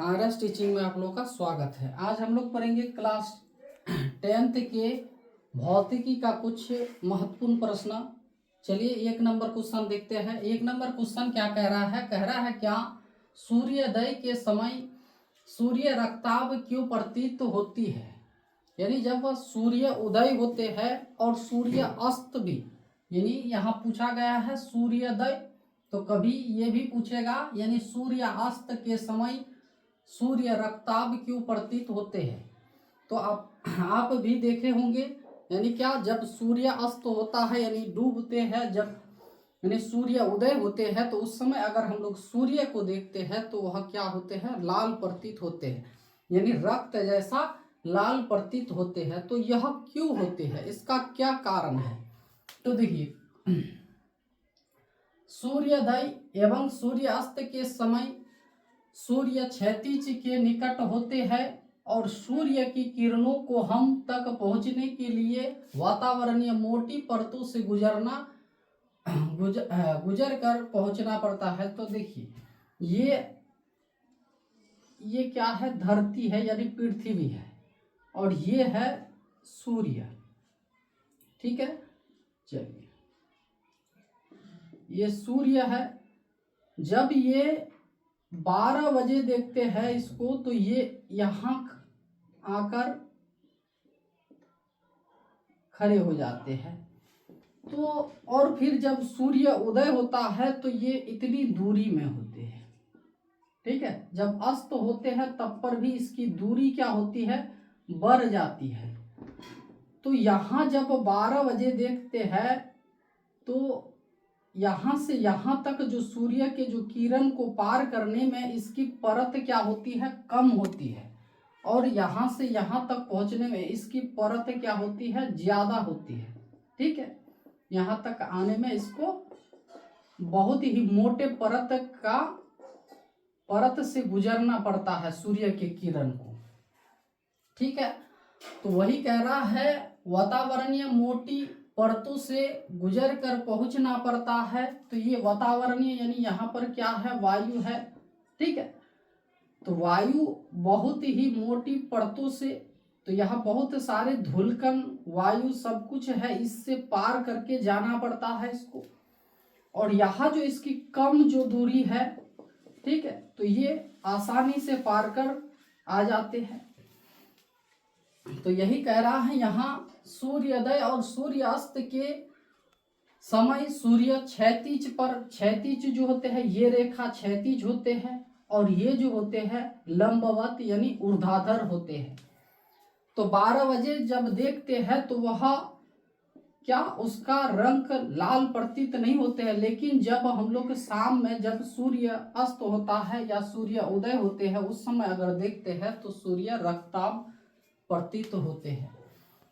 RS teaching में आप लोगों का स्वागत है। आज हम लोग पढ़ेंगे क्लास 10th के भौतिकी का कुछ महत्वपूर्ण प्रश्न। चलिए 1 नंबर क्वेश्चन देखते हैं। 1 नंबर क्वेश्चन क्या कह रहा है? कह रहा है क्या सूर्योदय के समय सूर्य रक्ताभ क्यों प्रतीत होती है? यानी जब सूर्य उदय होते हैं और सूर्य अस्त भी, यानी यहाँ पूछा गया है सूर्योदय, तो कभी ये भी पूछेगा यानी सूर्यास्त के समय सूर्य रक्ताभ क्यों प्रतीत होते हैं। तो आप भी देखे होंगे, यानी क्या जब सूर्य अस्त होता है यानी डूबते हैं, जब यानी सूर्य उदय होते हैं तो उस समय अगर हम लोग सूर्य को देखते हैं तो वह क्या होते हैं? लाल प्रतीत होते हैं, यानी रक्त जैसा लाल प्रतीत होते हैं। तो यह क्यों होते हैं, इसका क्या कारण है? तो देखिए, सूर्योदय एवं सूर्यास्त के समय सूर्य क्षैतिज के निकट होते हैं और सूर्य की किरणों को हम तक पहुंचने के लिए वातावरणीय मोटी परतों से गुजर कर पहुंचना पड़ता है। तो देखिए ये क्या है? धरती है यानी पृथ्वी है, और ये है सूर्य। ठीक है, चलिए ये सूर्य है। जब ये 12 बजे देखते हैं इसको तो ये यहाँ आकर खड़े हो जाते हैं। तो और फिर जब सूर्य उदय होता है तो ये इतनी दूरी में होते हैं। ठीक है, जब अस्त होते हैं तब पर भी इसकी दूरी क्या होती है? बढ़ जाती है। तो यहाँ जब 12 बजे देखते हैं तो यहाँ से यहाँ तक जो सूर्य के जो किरण को पार करने में इसकी परत क्या होती है? कम होती है, और यहाँ से यहाँ तक पहुँचने में इसकी परत क्या होती है? ज़्यादा होती है। ठीक है, यहाँ तक आने में इसको बहुत ही मोटे परत से गुजरना पड़ता है सूर्य के किरण को। ठीक है, तो वही कह रहा है वातावरणीय मोटी परतों से गुजर कर पहुंचना पड़ता है। तो ये वातावरणीय यानी यहाँ पर क्या है? वायु है। ठीक है, तो वायु बहुत ही मोटी परतों से, तो यहाँ बहुत सारे धूलकण वायु सब कुछ है, इससे पार करके जाना पड़ता है इसको। और यहाँ जो इसकी कम जो दूरी है, ठीक है, तो ये आसानी से पार कर आ जाते हैं। तो यही कह रहा है यहाँ सूर्योदय और सूर्यास्त के समय सूर्य क्षैतिज जो होते हैं, ये रेखा क्षैतिज होते हैं, और ये जो होते हैं लंबवत यानी ऊर्ध्वाधर होते हैं। तो 12 बजे जब देखते हैं तो वह क्या उसका रंग लाल प्रतीत नहीं होते हैं, लेकिन जब हम लोग शाम में जब सूर्य अस्त होता है या सूर्य उदय होते हैं उस समय अगर देखते हैं तो सूर्य रक्ताभ प्रतीत होते हैं।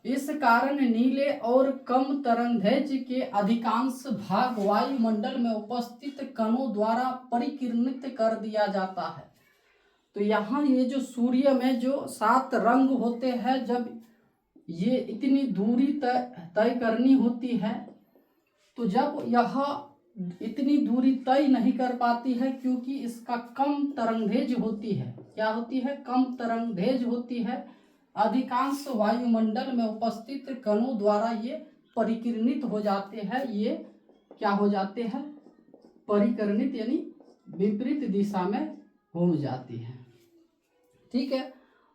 इस कारण नीले और कम तरंगदैर्घ्य के अधिकांश भाग वायुमंडल में उपस्थित कणों द्वारा परिकीर्णित कर दिया जाता है। तो यहाँ ये जो सूर्य में जो 7 रंग होते हैं, जब ये इतनी दूरी तय करनी होती है, तो जब यह इतनी दूरी तय नहीं कर पाती है क्योंकि इसका कम तरंगदैर्घ्य होती है। क्या होती है? कम तरंगदैर्घ्य होती है। अधिकांश वायुमंडल में उपस्थित कणों द्वारा ये परिकीर्णित हो जाते हैं। ये क्या हो जाते हैं? परिकीर्णित यानी विपरीत दिशा में घूम जाती है। ठीक है,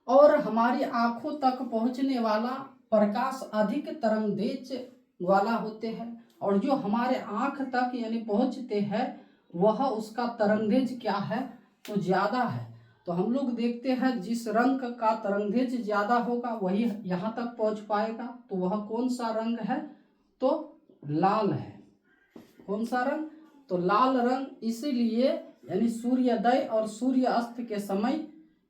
और हमारी आंखों तक पहुंचने वाला प्रकाश अधिक तरंगदैर्घ्य वाला होते हैं, और जो हमारे आंख तक यानी पहुंचते हैं वह उसका तरंगदैर्घ्य क्या है? तो ज्यादा है। तो हम लोग देखते हैं जिस रंग का तरंगदैर्घ्य ज्यादा होगा वही यहाँ तक पहुंच पाएगा। तो वह कौन सा रंग है? तो लाल है। कौन सा रंग? तो लाल रंग। इसीलिए यानी सूर्योदय और सूर्यास्त के समय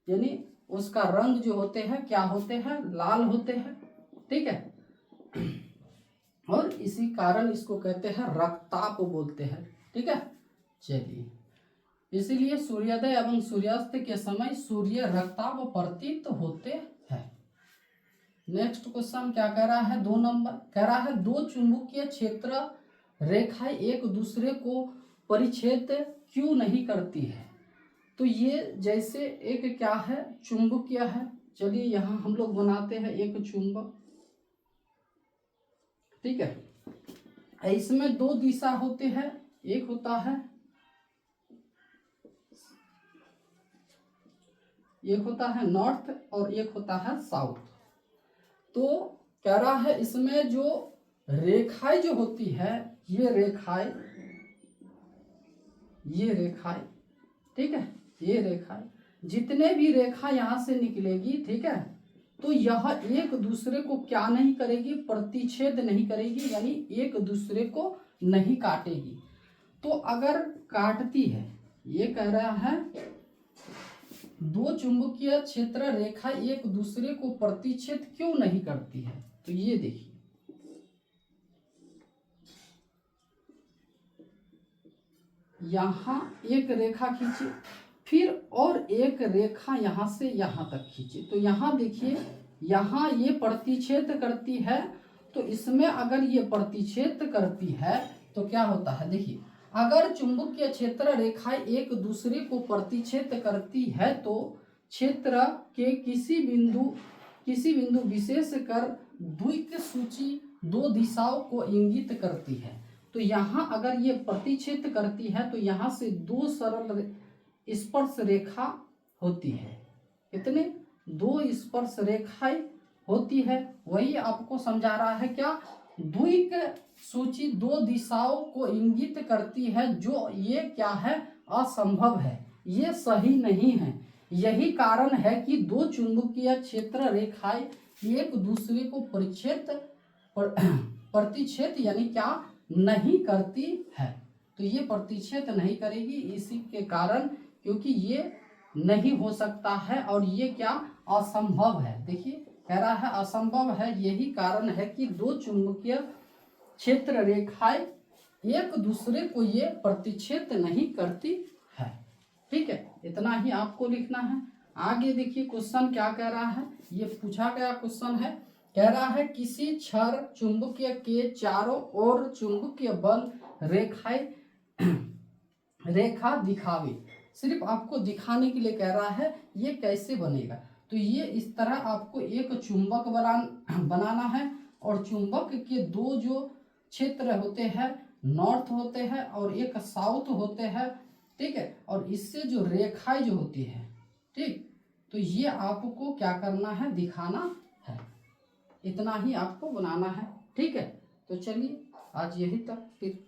यानी उसका रंग जो होते हैं क्या होते हैं? लाल होते हैं। ठीक है, और इसी कारण इसको कहते हैं रक्ताभ बोलते हैं। ठीक है, चलिए इसीलिए सूर्योदय एवं सूर्यास्त के समय सूर्य रक्ताभ प्रतीत होते हैं। नेक्स्ट क्वेश्चन क्या कह रहा है? 2 नंबर कह रहा है 2 चुंबकीय क्षेत्र रेखाएं एक दूसरे को परिच्छेद क्यों नहीं करती है? तो ये जैसे एक क्या है, चुंबकीय है। चलिए यहाँ हम लोग बनाते हैं एक चुंबक, ठीक है। इसमें दो दिशा होते हैं, एक होता है नॉर्थ और एक होता है साउथ। तो कह रहा है इसमें जो रेखाएं जो होती है, ये रेखाएं, ठीक है, ये रेखाएं, जितने भी रेखा यहाँ से निकलेगी, ठीक है, तो यह एक दूसरे को क्या नहीं करेगी, प्रतिच्छेद नहीं करेगी, यानी एक दूसरे को नहीं काटेगी। तो अगर काटती है, ये कह रहा है दो चुंबकीय क्षेत्र रेखा एक दूसरे को प्रतिच्छेद क्यों नहीं करती है, तो ये देखिए, यहां एक रेखा खींचे, फिर और एक रेखा यहां से यहां तक खींचे, तो यहां देखिए, यहां ये प्रतिच्छेद करती है। तो इसमें अगर ये प्रतिच्छेद करती है तो क्या होता है, देखिए, अगर चुंबकीय क्षेत्र रेखाएं एक दूसरे को प्रतिच्छेद करती है तो क्षेत्र के किसी बिंदु विशेष कर द्विक सूची दो दिशाओं को इंगित करती है। तो यहाँ अगर ये प्रतिच्छेद करती है तो यहाँ से दो सरल स्पर्श रेखा होती है, कितने, दो स्पर्श रेखाएं होती है। वही आपको समझा रहा है क्या, द्विक सूची दो दिशाओं को इंगित करती है, जो ये क्या है, असंभव है, ये सही नहीं है। यही कारण है कि दो चुंबकीय क्षेत्र रेखाएं एक दूसरे को प्रतिच्छेद यानी क्या नहीं करती है। तो ये प्रतिच्छेद नहीं करेगी, इसी के कारण, क्योंकि ये नहीं हो सकता है और ये क्या, असंभव है। देखिए कह रहा है असंभव है, यही कारण है कि दो चुंबकीय क्षेत्र रेखाएं एक दूसरे को ये प्रतिच्छेद नहीं करती है, ठीक है। इतना ही आपको लिखना है। आगे देखिए क्वेश्चन क्या कह रहा है, ये पूछा गया क्वेश्चन है, कह रहा है किसी क्षण चुंबकीय के चारों ओर चुंबकीय बल रेखा दिखावे। सिर्फ आपको दिखाने के लिए कह रहा है, ये कैसे बनेगा, तो ये इस तरह आपको एक चुंबक बनाना है, और चुंबक के दो जो क्षेत्र होते हैं, नॉर्थ होते हैं और एक साउथ होते हैं, ठीक है, और इससे जो रेखाएं जो होती है, ठीक, तो ये आपको क्या करना है, दिखाना है। इतना ही आपको बनाना है, ठीक है। तो चलिए आज यही तक, फिर